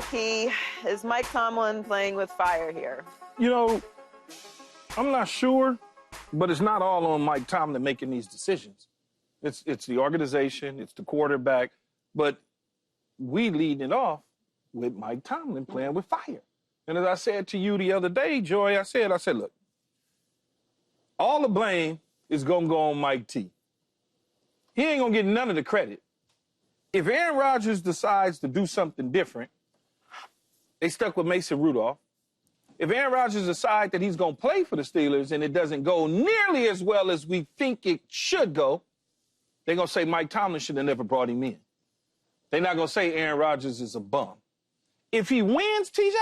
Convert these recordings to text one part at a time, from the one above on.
Key. Is Mike Tomlin playing with fire here? You know, I'm not sure, but it's not all on Mike Tomlin making these decisions. It's the organization, it's the quarterback, but we leading it off with Mike Tomlin playing with fire. And as I said to you the other day, Joy, I said, look, all the blame is going to go on Mike T. He ain't going to get none of the credit. If Aaron Rodgers decides to do something different, they stuck with Mason Rudolph. If Aaron Rodgers decides that he's going to play for the Steelers and it doesn't go nearly as well as we think it should go, they're going to say Mike Tomlin should have never brought him in. They're not going to say Aaron Rodgers is a bum. If he wins, TJ,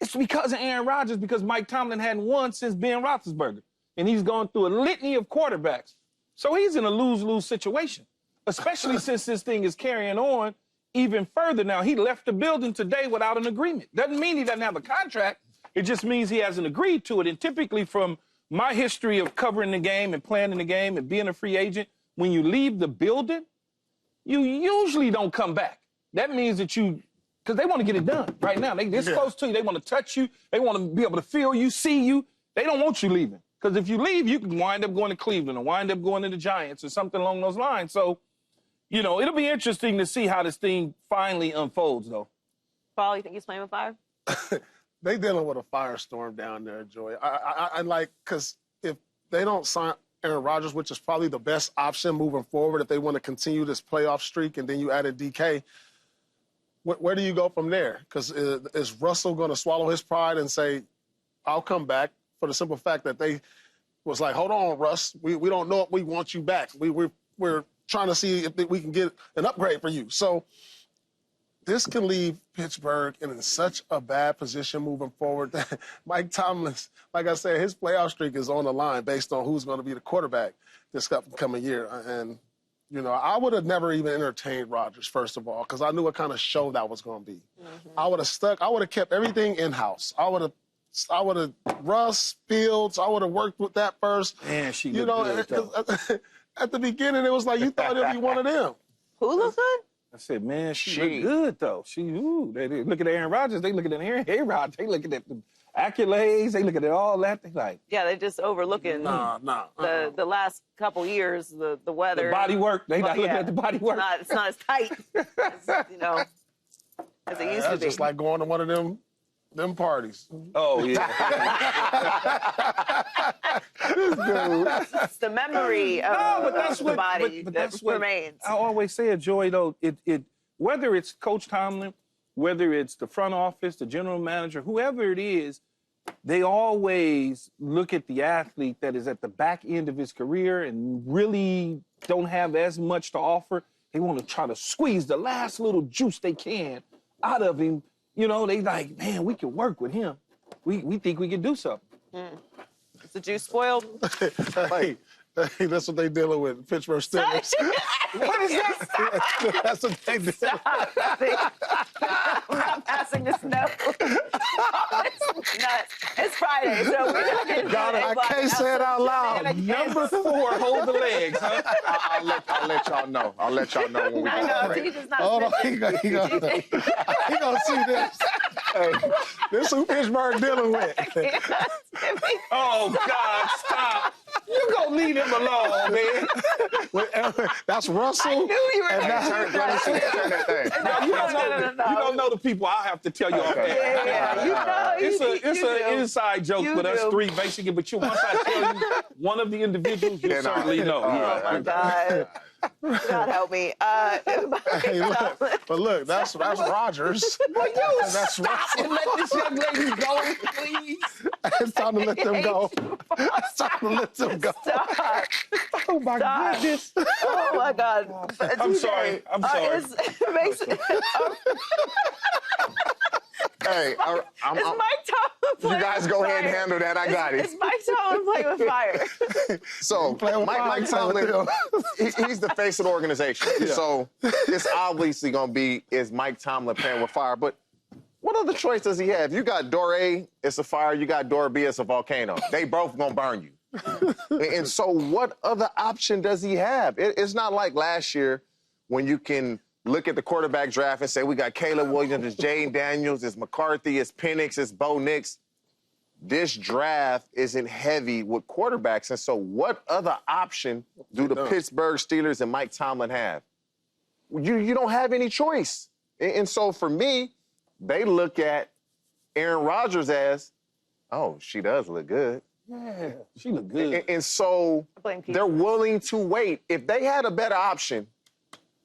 it's because of Aaron Rodgers, because Mike Tomlin hadn't won since Ben Roethlisberger. And he's going through a litany of quarterbacks. So he's in a lose-lose situation, especially since this thing is carrying on even further now. He left the building today without an agreement. Doesn't mean he doesn't have a contract. It just means he hasn't agreed to it. And typically from my history of covering the game and playing in the game and being a free agent, when you leave the building, you usually don't come back. That means that because they want to get it done right now. They're this close to you. They want to touch you. They want to be able to feel you, see you. They don't want you leaving. Because if you leave, you can wind up going to Cleveland or wind up going to the Giants or something along those lines. So, you know, it'll be interesting to see how this thing finally unfolds, though. Paul, you think he's playing with fire? They dealing with a firestorm down there, Joy. I like, because if they don't sign Aaron Rodgers, which is probably the best option moving forward if they want to continue this playoff streak, and then you added DK, where do you go from there? Because is Russell going to swallow his pride and say, I'll come back, for the simple fact that they was like, hold on, Russ, we don't know if we want you back. We're trying to see if we can get an upgrade for you. So this can leave Pittsburgh in such a bad position moving forward that Mike Tomlin, like I said, his playoff streak is on the line based on who's going to be the quarterback this upcoming year. And, you know, I would have never even entertained Rodgers, first of all, because I knew what kind of show that was going to be. I would have kept everything in-house. I would have Russ, Fields, I would have worked with that first. Man, she you know, good, at the beginning, it was like you thought it'd be one of them. Who looks good? I said, man, she look good, though. They look at Aaron Rodgers. They looking at Aaron Rodgers. They looking at the accolades. They looking at all that. They like, yeah, they just overlooking the last couple years, the weather. The body work. They not looking at the body work. It's not as tight, as, you know, as it used to be. Just like going to one of them parties. Oh, yeah. It's the memory of the body that remains. I always say it, Joy, though, whether it's Coach Tomlin, whether it's the front office, the general manager, whoever it is, they always look at the athlete that is at the back end of his career and really don't have as much to offer. They want to try to squeeze the last little juice they can out of him. You know, they like, man, we can work with him. We think we can do something. Is the juice spoiled? Hey, that's what they dealing with, Pittsburgh Steelers. What is that? That's what they dealing with. I'm not passing this note. It's nuts. It's Friday, so we're not getting I can't say it out loud. Number 4, hold the legs, huh? I'll let y'all know. I'll let y'all know when we I go know, break. he's just not Hold on, he gonna see this. Hey, this is who Pittsburgh dealing with. Oh, God, stop. You gonna leave him alone, man. That's Russell. I knew you were going to Turn that thing. No, you don't know the people. I'll have to tell you off air. Yeah, you know. It's an inside joke with us three, basically. But once I tell you one of the individuals, you certainly know. Oh, my God. God help me. Hey, look, that's Rodgers. That's Stop and let this young lady go, please. It's time to let them go. It's time to let them go. Stop. Oh, my goodness. Oh, my God. I'm sorry. Hey, Is Mike Tomlin you guys go ahead and handle that. I got it. Is Mike Tomlin playing with fire? So, Mike Tomlin, he's the face of the organization. Yeah. So, it's obviously going to be, is Mike Tomlin playing with fire? But what other choice does he have? You got door A, it's a fire. You got door B, it's a volcano. They both going to burn you. And so what other option does he have? It's not like last year when you can look at the quarterback draft and say, we got Caleb Williams, it's Jane Daniels, it's McCarthy, it's Penix, it's Bo Nix. This draft isn't heavy with quarterbacks. And so what other option do the Pittsburgh Steelers and Mike Tomlin have? You don't have any choice. And so for me, they look at Aaron Rodgers as, oh, she does look good. Yeah, she look good. And so they're willing to wait. If they had a better option,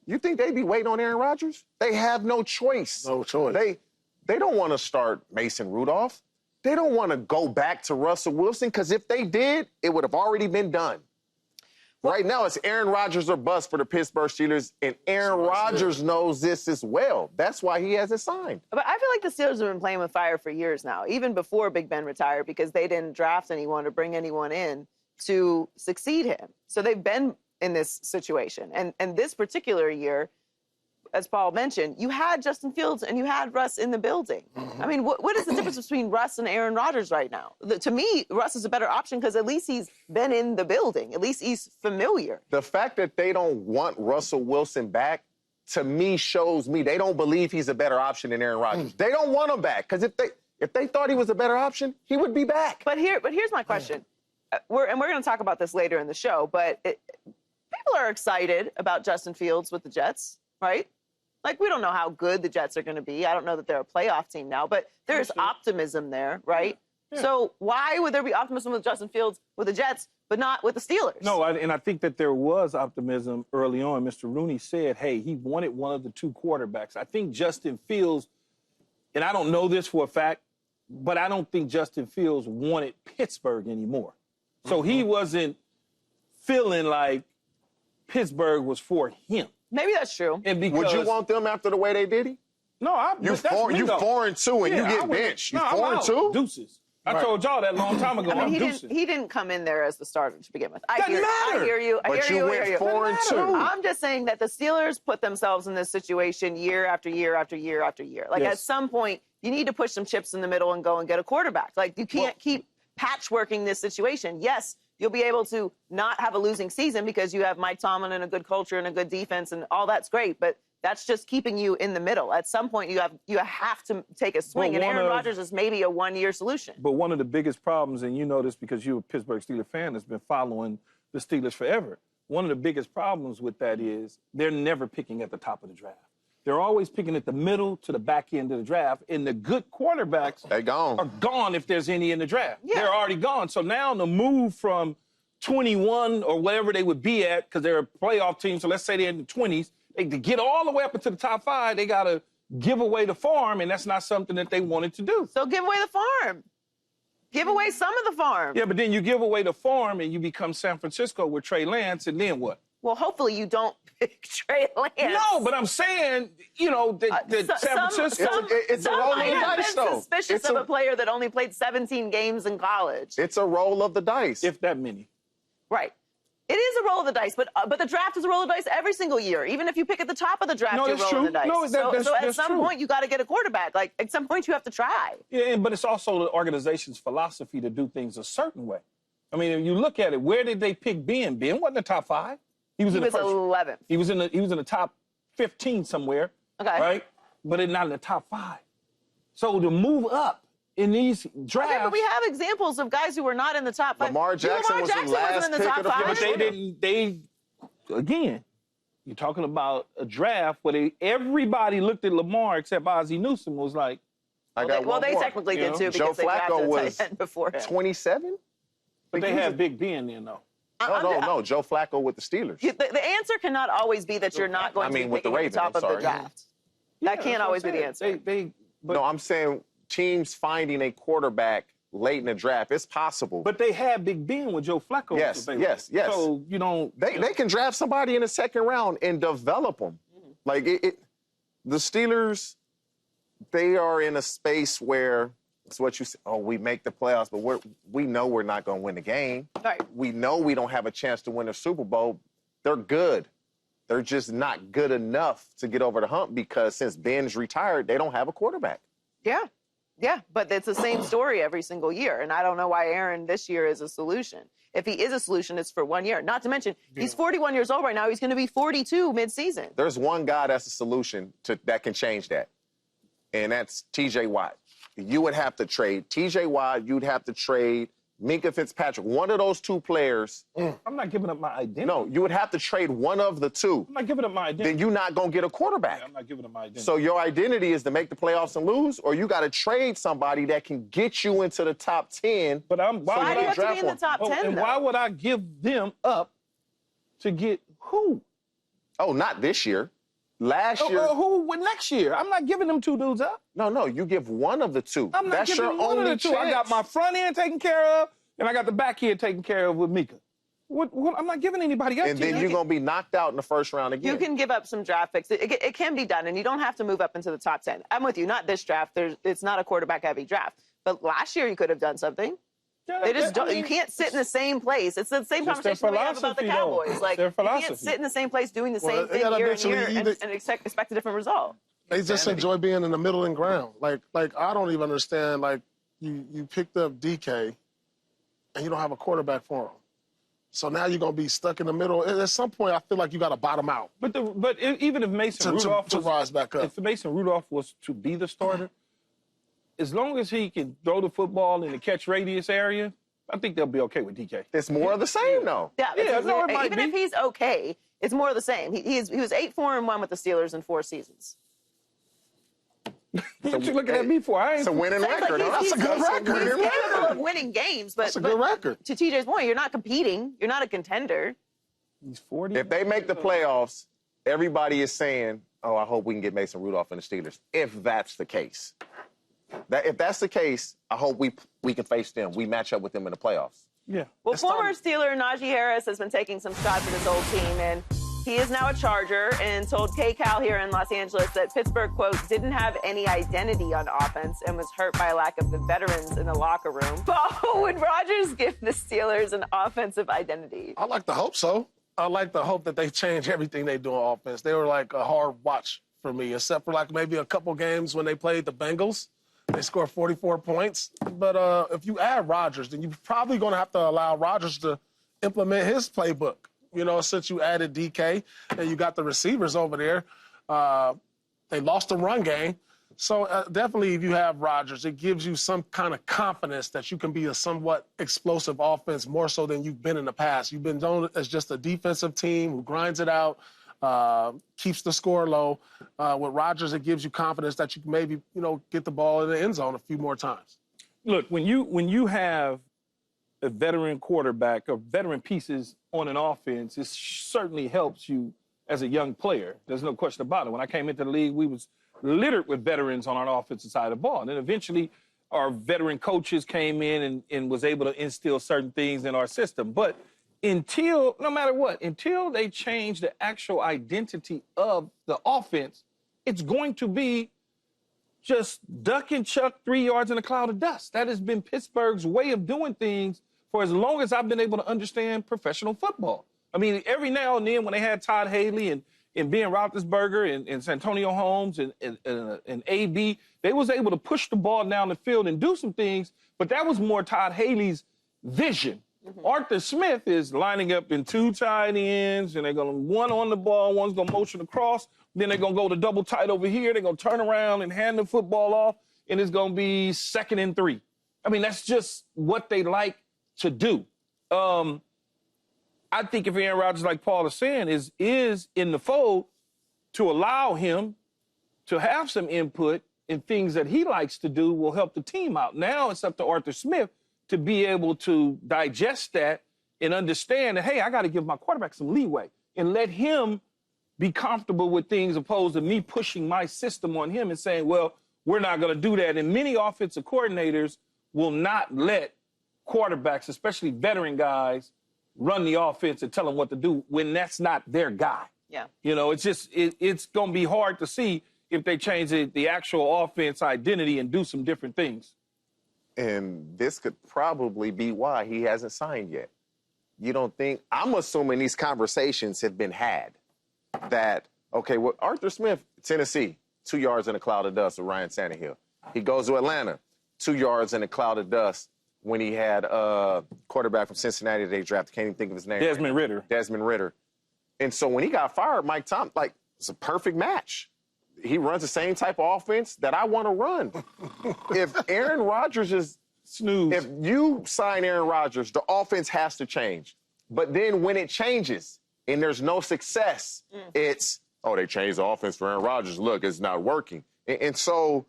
you think they'd be waiting on Aaron Rodgers? They have no choice. No choice. They don't want to start Mason Rudolph. They don't want to go back to Russell Wilson, because if they did, it would have already been done. Right now, it's Aaron Rodgers or bust for the Pittsburgh Steelers, and Aaron Rodgers knows this as well. That's why he hasn't signed. But I feel like the Steelers have been playing with fire for years now, even before Big Ben retired, because they didn't draft anyone or bring anyone in to succeed him. So they've been in this situation. And this particular year, as Paul mentioned, you had Justin Fields and you had Russ in the building. I mean, what is the difference between Russ and Aaron Rodgers right now? To me, Russ is a better option because at least he's been in the building. At least he's familiar. The fact that they don't want Russell Wilson back, to me, shows me they don't believe he's a better option than Aaron Rodgers. They don't want him back, because if they thought he was a better option, he would be back. But here's my question. We're going to talk about this later in the show, but people are excited about Justin Fields with the Jets, right? Like, we don't know how good the Jets are going to be. I don't know that they're a playoff team now, but there's optimism there, right? Yeah. So why would there be optimism with Justin Fields with the Jets, but not with the Steelers? No, and I think that there was optimism early on. Mr. Rooney said, hey, he wanted one of the two quarterbacks. I think Justin Fields, and I don't know this for a fact, but I don't think Justin Fields wanted Pittsburgh anymore. So he wasn't feeling like Pittsburgh was for him. Maybe that's true. And because, would you want them after the way they did him? No, you 4-2 and you get benched. You 4-2? Deuces. I told y'all that a long time ago. I mean, deuces. he didn't come in there as the starter to begin with. Doesn't matter. I hear you. But you went 4-2. I'm just saying that the Steelers put themselves in this situation year after year after year after year. Like, at some point, you need to push some chips in the middle and go and get a quarterback. Like, you can't keep patchworking this situation. Yes, you'll be able to not have a losing season because you have Mike Tomlin and a good culture and a good defense, and all that's great, but that's just keeping you in the middle. At some point, you have to take a swing, and Aaron Rodgers is maybe a one-year solution. But one of the biggest problems, and you know this because you're a Pittsburgh Steelers fan that's been following the Steelers forever, one of the biggest problems with that is they're never picking at the top of the draft. They're always picking at the middle to the back end of the draft, and the good quarterbacks are gone if there's any in the draft. Yeah. They're already gone. So now the move from 21 or whatever they would be at, because they're a playoff team, so let's say they're in the 20s, to get all the way up into the top 5, they got to give away the farm, and that's not something that they wanted to do. So give away the farm. Give away some of the farm. Yeah, but then you give away the farm, and you become San Francisco with Trey Lance, and then what? Well, hopefully you don't pick Trey Lance. No, but I'm saying, you know, that San Francisco... It's a roll of the dice, though. I've been suspicious of a player that only played 17 games in college. It's a roll of the dice. If that many. Right. It is a roll of the dice, but the draft is a roll of the dice every single year. Even if you pick at the top of the draft, you're rolling the dice. No, so at some point, you got to get a quarterback. Like, at some point, you have to try. Yeah, but it's also the organization's philosophy to do things a certain way. I mean, if you look at it, where did they pick Ben? Ben wasn't in the top 5. He was 11th. He was in the top 15 somewhere. Okay. Right? But not in the top 5. So to move up in these drafts. Okay, but we have examples of guys who were not in the top 5. Lamar Jackson was the last in the top 5. Yeah, but again, you're talking about a draft where everybody looked at Lamar except Ozzie Newsome was like, well, they technically did too, because they drafted a tight end before him. 27? But they had Big Ben then, though. No. Joe Flacco with the Steelers. The answer cannot always be that you're not going to be picking at the top of the draft. That can't always be the answer. No, I'm saying teams finding a quarterback late in the draft. It's possible. But they had Big Ben with Joe Flacco. Yes. So, you know. They can draft somebody in the second round and develop them. Like, the Steelers, they are in a space where it's what you say, we make the playoffs, but we know we're not going to win the game. Right. We know we don't have a chance to win a Super Bowl. They're good. They're just not good enough to get over the hump because since Ben's retired, they don't have a quarterback. Yeah. Yeah, but it's the same story every single year. And I don't know why Aaron this year is a solution. If he is a solution, it's for 1 year. Not to mention, he's 41 years old right now. He's going to be 42 midseason. There's one guy that's a solution that can change that, and that's T.J. Watt. You would have to trade T.J. Watt. You'd have to trade Minkah Fitzpatrick. One of those two players. I'm not giving up my identity. No, you would have to trade one of the two. I'm not giving up my identity. Then you're not going to get a quarterback. Yeah, I'm not giving up my identity. So your identity is to make the playoffs and lose, or you got to trade somebody that can get you into the top 10. But Why do you have to be in the top 10, and though? why would I give them up to get who? Oh, not this year. Last year. Who next year? I'm not giving them two dudes up. No, you give one of the two. I'm not That's giving your them one only of the two. chance. I got my front end taken care of, and I got the back end taken care of with Mika. What, I'm not giving anybody up. And then you're going to be knocked out in the first round again. You can give up some draft picks. It can be done, and you don't have to move up into the top 10. I'm with you. Not this draft. It's not a quarterback-heavy draft. But last year you could have done something. Yeah, They just don't. You can't sit in the same place. It's the same conversation we have about the Cowboys. Though. Like, you can't sit in the same place doing the same thing year and year and expect a different result. They just enjoy being in the middle and ground. Like I don't even understand. Like you picked up DK, and you don't have a quarterback for him. So now you're gonna be stuck in the middle. At some point, I feel like you got to bottom out. But even if Mason Rudolph to rise back up. If Mason Rudolph was to be the starter, as long as he can throw the football in the catch radius area, I think they'll be okay with DK. It's more of the same, though. Yeah, no, it might even be. if he's okay, it's more of the same. He was 8-4-1 with the Steelers in 4 seasons. What you looking at me for? I ain't. It's a winning record. Like That's a good record. He's capable of winning games, but That's a good record. To TJ's point, you're not competing. You're not a contender. He's 40. If they make the playoffs, everybody is saying, oh, I hope we can get Mason Rudolph and the Steelers, if that's the case. If that's the case, I hope we can face them. We match up with them in the playoffs. Yeah. Well, former Steeler Najee Harris has been taking some shots at his old team, and he is now a Charger and told KCAL here in Los Angeles that Pittsburgh, quote, didn't have any identity on offense and was hurt by a lack of the veterans in the locker room. But would Rodgers give the Steelers an offensive identity? I like to hope so. I like to hope that they change everything they do on offense. They were like a hard watch for me, except for like maybe a couple games when they played the Bengals. They scored 44 points. But if you add Rodgers, then you're probably going to have to allow Rodgers to implement his playbook. You know, since you added DK and you got the receivers over there, they lost the run game. So definitely if you have Rodgers, it gives you some kind of confidence that you can be a somewhat explosive offense more so than you've been in the past. You've been known as just a defensive team who grinds it out, keeps the score low. With Rodgers, it gives you confidence that you can maybe, get the ball in the end zone a few more times. Look, when you have a veteran quarterback or veteran pieces on an offense, it certainly helps you as a young player. There's no question about it. When I came into the league, we was littered with veterans on our offensive side of the ball. And then eventually our veteran coaches came in and was able to instill certain things in our system. But no matter what, until they change the actual identity of the offense, it's going to be just duck and chuck 3 yards in a cloud of dust. That has been Pittsburgh's way of doing things for as long as I've been able to understand professional football. I mean, every now and then when they had Todd Haley and Ben Roethlisberger and Santonio Holmes and AB, they was able to push the ball down the field and do some things, but that was more Todd Haley's vision. Mm-hmm. Arthur Smith is lining up in 2 tight ends, and they're going to one on the ball, one's going to motion across, then they're going to go to double tight over here, they're going to turn around and hand the football off, and it's going to be 2nd and 3. I mean, that's just what they like to do. I think if Aaron Rodgers, like Paul is saying, is in the fold, to allow him to have some input in things that he likes to do will help the team out. Now it's up to Arthur Smith to be able to digest that and understand that, hey, I got to give my quarterback some leeway and let him be comfortable with things opposed to me pushing my system on him and saying, well, we're not going to do that. And many offensive coordinators will not let quarterbacks, especially veteran guys, run the offense and tell them what to do when that's not their guy. Yeah. It's just, it's going to be hard to see if they change the actual offense identity and do some different things. And this could probably be why he hasn't signed yet. You don't think, I'm assuming these conversations have been had that, okay, well, Arthur Smith, Tennessee, 2 yards in a cloud of dust with Ryan Tannehill. He goes to Atlanta. 2 yards in a cloud of dust when he had a quarterback from Cincinnati they drafted. Can't even think of his name. Desmond Ridder. Desmond Ridder. And so when he got fired, Mike Tomlin, like, it's a perfect match. He runs the same type of offense that I want to run. If Aaron Rodgers is snooze, if you sign Aaron Rodgers, the offense has to change. But then when it changes and there's no success, it's, oh, they changed the offense for Aaron Rodgers. Look, it's not working. And so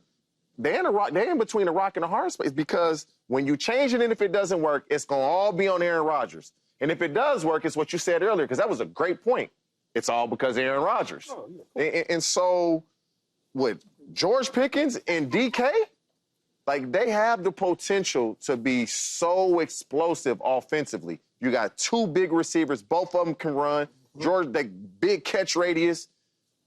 they're in between a rock and a hard space because when you change it and if it doesn't work, it's going to all be on Aaron Rodgers. And if it does work, it's what you said earlier, because that was a great point. It's all because of Aaron Rodgers. Oh, yeah. And so with George Pickens and DK, like, they have the potential to be so explosive offensively. You got 2 big receivers. Both of them can run. George, they big catch radius.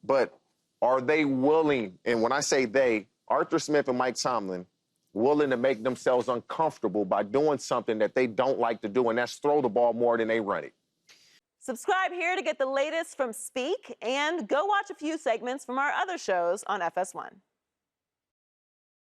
But are they willing, and when I say they, Arthur Smith and Mike Tomlin, willing to make themselves uncomfortable by doing something that they don't like to do, and that's throw the ball more than they run it. Subscribe here to get the latest from Speak, and go watch a few segments from our other shows on FS1.